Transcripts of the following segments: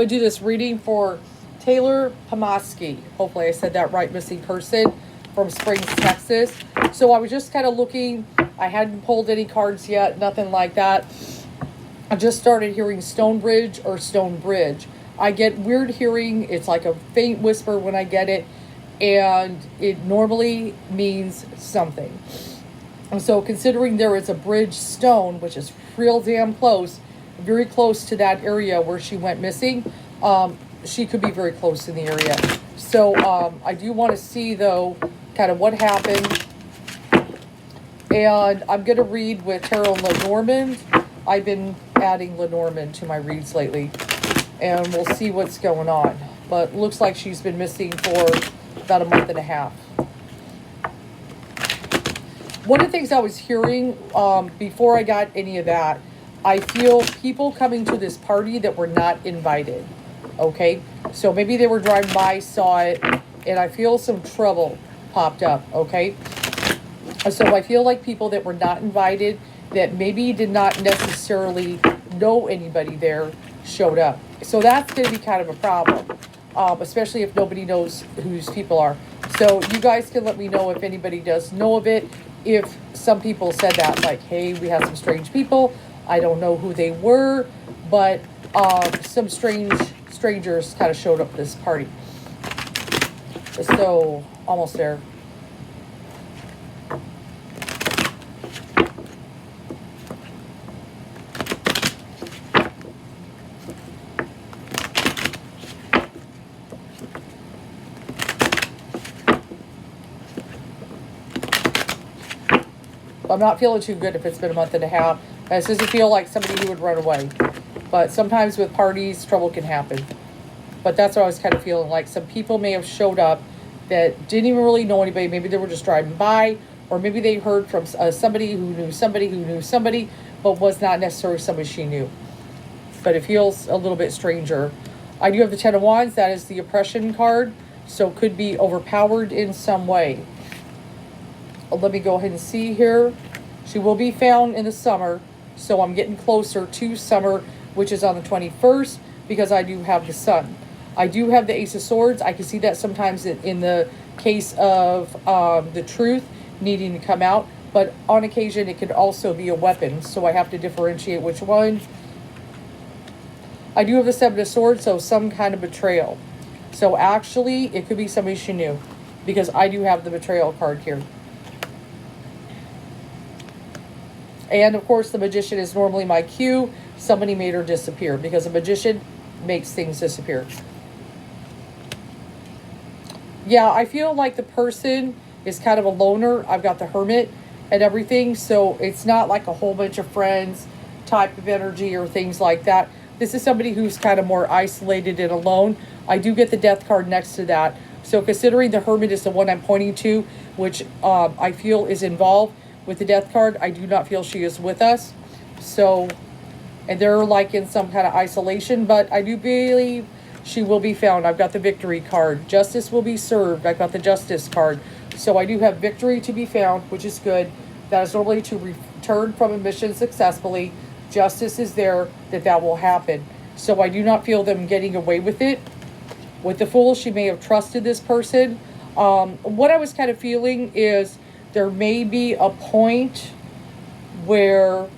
I do this reading for Taylor Pomaski. Hopefully I said that right, missing person from Springs, Texas. So I was just kind of looking. I hadn't pulled any cards yet, nothing like that. I just started hearing Stonebridge or Stonebridge. I get weird hearing. It's like a faint whisper when I get it, and it normally means something. And so considering there is a bridge stone, which is real damn close, very close to that area where she went missing, she could be very close in the area. So I do want to see, though, kind of what happened. And I'm going to read with Tarot Lenormand. I've been adding Lenormand to my reads lately. And we'll see what's going on. But looks like she's been missing for about a month and a half. One of the things I was hearing before I got any of that, I feel people coming to this party that were not invited. Okay? So maybe they were driving by, saw it, and I feel some trouble popped up. Okay? So I feel like people that were not invited, that maybe did not necessarily know anybody there, showed up. So that's going to be kind of a problem, especially if nobody knows who these people are. So you guys can let me know if anybody does know of it. If some people said that, like, hey, we had some strange people. I don't know who they were, but some strangers kind of showed up at this party. So almost there. I'm not feeling too good if it's been a month and a half. This doesn't feel like somebody who would run away. But sometimes with parties, trouble can happen. But that's what I was kind of feeling like. Some people may have showed up that didn't even really know anybody. Maybe they were just driving by. Or maybe they heard from somebody who knew somebody who knew somebody, but was not necessarily somebody she knew. But it feels a little bit stranger. I do have the Ten of Wands. That is the oppression card. So could be overpowered in some way. Let me go ahead and see here. She will be found in the summer. So I'm getting closer to summer, which is on the 21st, because I do have the sun. I do have the Ace of Swords. I can see that sometimes in the case of the truth needing to come out. But on occasion, it could also be a weapon. So I have to differentiate which one. I do have the Seven of Swords, so some kind of betrayal. So actually, it could be somebody she knew, because I do have the betrayal card here. And, of course, the Magician is normally my cue. Somebody made her disappear, because a magician makes things disappear. Yeah, I feel like the person is kind of a loner. I've got the Hermit and everything, so it's not like a whole bunch of friends type of energy or things like that. This is somebody who's kind of more isolated and alone. I do get the Death card next to that. So considering the Hermit is the one I'm pointing to, which I feel is involved, with the Death card, I do not feel she is with us. So, and they're like in some kind of isolation, but I do believe she will be found. I've got the Victory card. Justice will be served. I've got the Justice card. So I do have victory to be found, which is good. That is normally to return from a mission successfully. Justice is there, that will happen. So I do not feel them getting away with it. With the Fool, she may have trusted this person. What I was kind of feeling is there may be a point where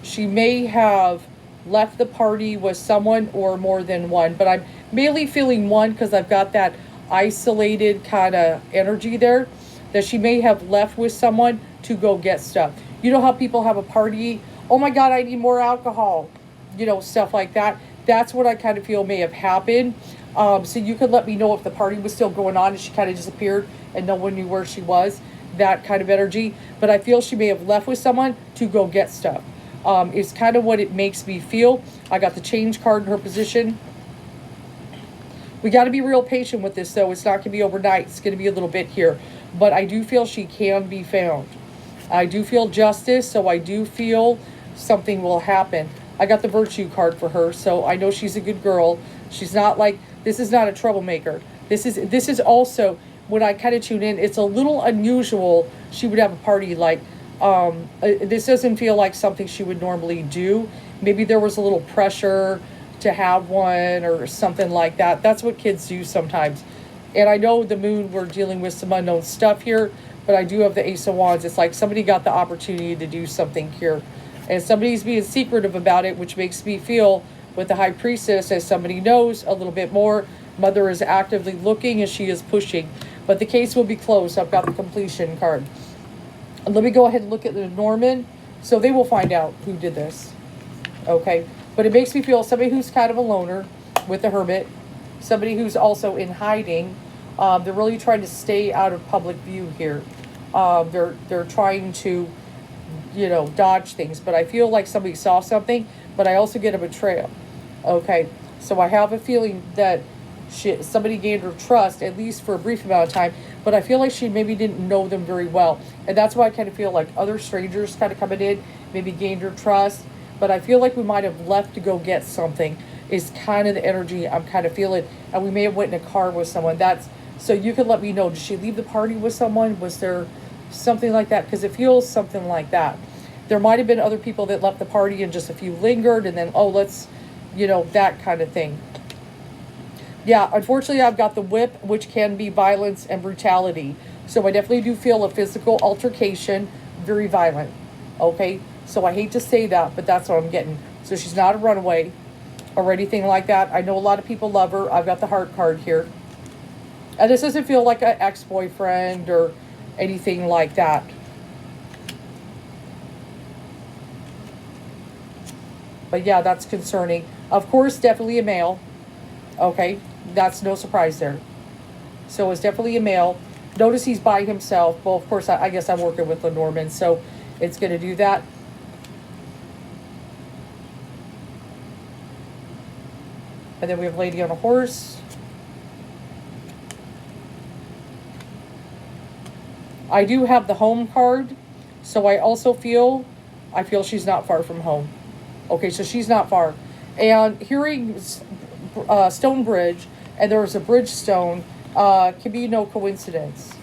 she may have left the party with someone or more than one. But I'm mainly feeling one because I've got that isolated kind of energy there. That she may have left with someone to go get stuff. You know how people have a party? Oh my God, I need more alcohol. You know, stuff like that. That's what I kind of feel may have happened. So you could let me know if the party was still going on and she kind of disappeared and no one knew where she was. That kind of energy. But I feel she may have left with someone to go get stuff. Is kind of what it makes me feel. I got the Change card in her position. We got to be real patient with this, though. It's not going to be overnight. It's going to be a little bit here. But I do feel she can be found. I do feel justice, so I do feel something will happen. I got the Virtue card for her, so I know she's a good girl. She's not like, this is not a troublemaker. This is also, when I kind of tune in, it's a little unusual she would have a party like, this doesn't feel like something she would normally do. Maybe there was a little pressure to have one or something like that. That's what kids do sometimes. And I know the moon, we're dealing with some unknown stuff here, but I do have the Ace of Wands. It's like somebody got the opportunity to do something here. And somebody's being secretive about it, which makes me feel with the High Priestess as somebody knows a little bit more. Mother is actively looking as she is pushing. But the case will be closed. I've got the completion card. Let me go ahead and look at the Norman. So they will find out who did this. Okay. But it makes me feel somebody who's kind of a loner with the Hermit. Somebody who's also in hiding. They're really trying to stay out of public view here. They're trying to, you know, dodge things. But I feel like somebody saw something. But I also get a betrayal. Okay. So I have a feeling that somebody gained her trust, at least for a brief amount of time, but I feel like she maybe didn't know them very well. And that's why I kind of feel like other strangers kind of coming in, maybe gained her trust. But I feel like we might have left to go get something is kind of the energy I'm kind of feeling. And we may have went in a car with someone. So you can let me know. Did she leave the party with someone? Was there something like that? Because it feels something like that. There might have been other people that left the party and just a few lingered and then, oh, let's, you know, that kind of thing. Yeah, unfortunately, I've got the whip, which can be violence and brutality. So I definitely do feel a physical altercation, very violent. Okay? So I hate to say that, but that's what I'm getting. So she's not a runaway or anything like that. I know a lot of people love her. I've got the heart card here. And this doesn't feel like an ex-boyfriend or anything like that. But yeah, that's concerning. Of course, definitely a male. Okay, that's no surprise there. So it's definitely a male. Notice he's by himself. Well, of course, I guess I'm working with Lenormand, so it's going to do that. And then we have Lady on a Horse. I do have the home card, so I also feel she's not far from home. Okay, so she's not far. And hearing stone bridge, and there was a bridge stone, can be no coincidence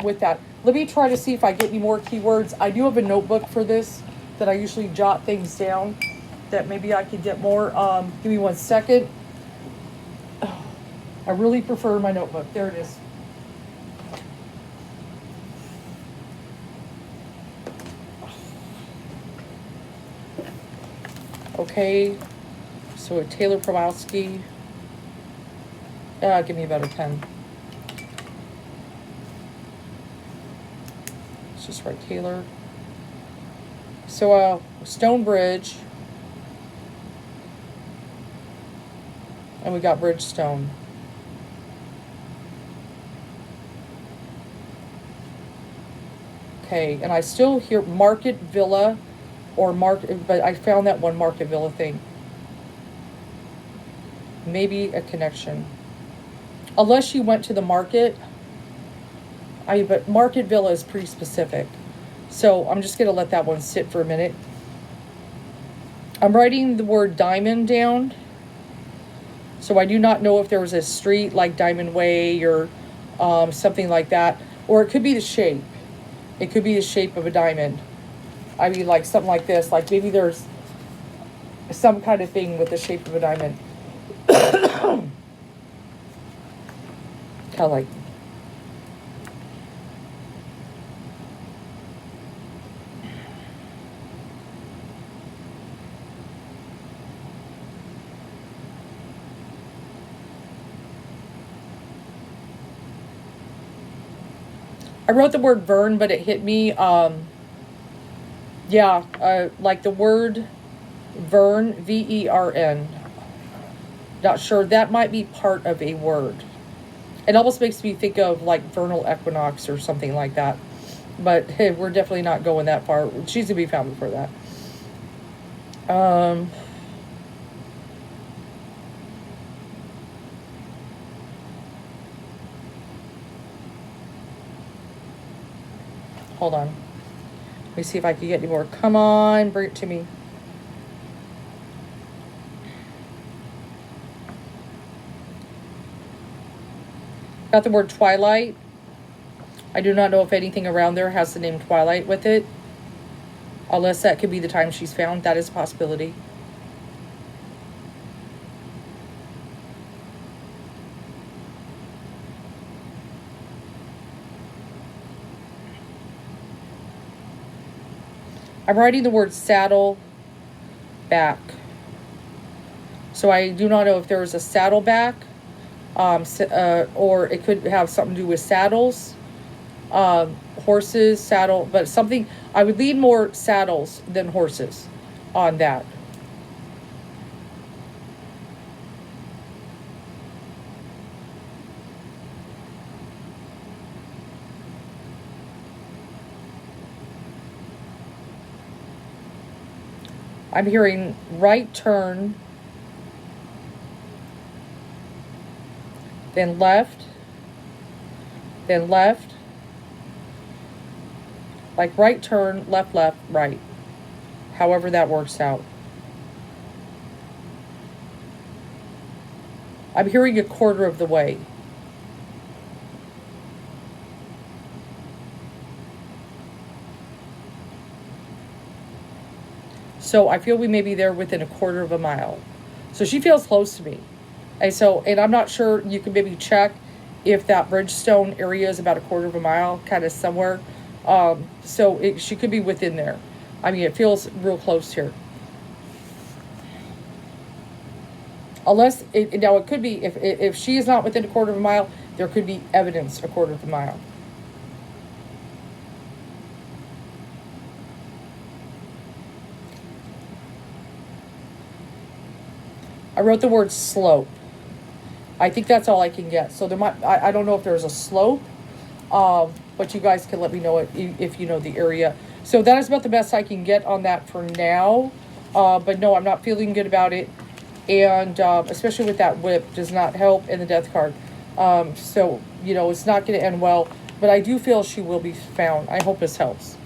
with that. Let me try to see if I get any more keywords. I do have a notebook for this that I usually jot things down that maybe I could get more. Give me 1 second. I really prefer my notebook. There it is. Okay, so a Taylor Pomaski. Give me a better pen. Let's just write Taylor. So Stonebridge. And we got Bridgestone. Okay, and I still hear Market Villa or Market, but I found that one Market Villa thing. Maybe a connection. Unless she went to the market. But Market Villa is pretty specific. So I'm just going to let that one sit for a minute. I'm writing the word diamond down. So I do not know if there was a street like Diamond Way or something like that. Or it could be the shape. It could be the shape of a diamond. I mean, like something like this. Like maybe there's some kind of thing with the shape of a diamond. Kind of like. I wrote the word Vern, but it hit me. Like the word Vern, V-E-R-N. Not sure. That might be part of a word. It almost makes me think of like vernal equinox or something like that. But hey, we're definitely not going that far. She's going to be found before that. Hold on. Let me see if I can get any more. Come on, bring it to me. Got the word Twilight. I do not know if anything around there has the name Twilight with it. Unless that could be the time she's found. That is a possibility. I'm writing the word saddle back. So I do not know if there's a saddleback, or it could have something to do with saddles, horses, saddle, but something, I would lean more saddles than horses on that. I'm hearing right turn, then left, then left, like right turn, left, left, right. However that works out. I'm hearing a quarter of the way. So I feel we may be there within a quarter of a mile. So she feels close to me. And I'm not sure, you can maybe check if that Bridgestone area is about a quarter of a mile, kind of somewhere. She could be within there. I mean, it feels real close here. Now it could be, if she is not within a quarter of a mile, there could be evidence a quarter of a mile. I wrote the word slope. I think that's all I can get. So I don't know if there's a slope, but you guys can let me know if you know the area. So that is about the best I can get on that for now. But no, I'm not feeling good about it. And especially with that whip, does not help in the death card. So, it's not going to end well. But I do feel she will be found. I hope this helps.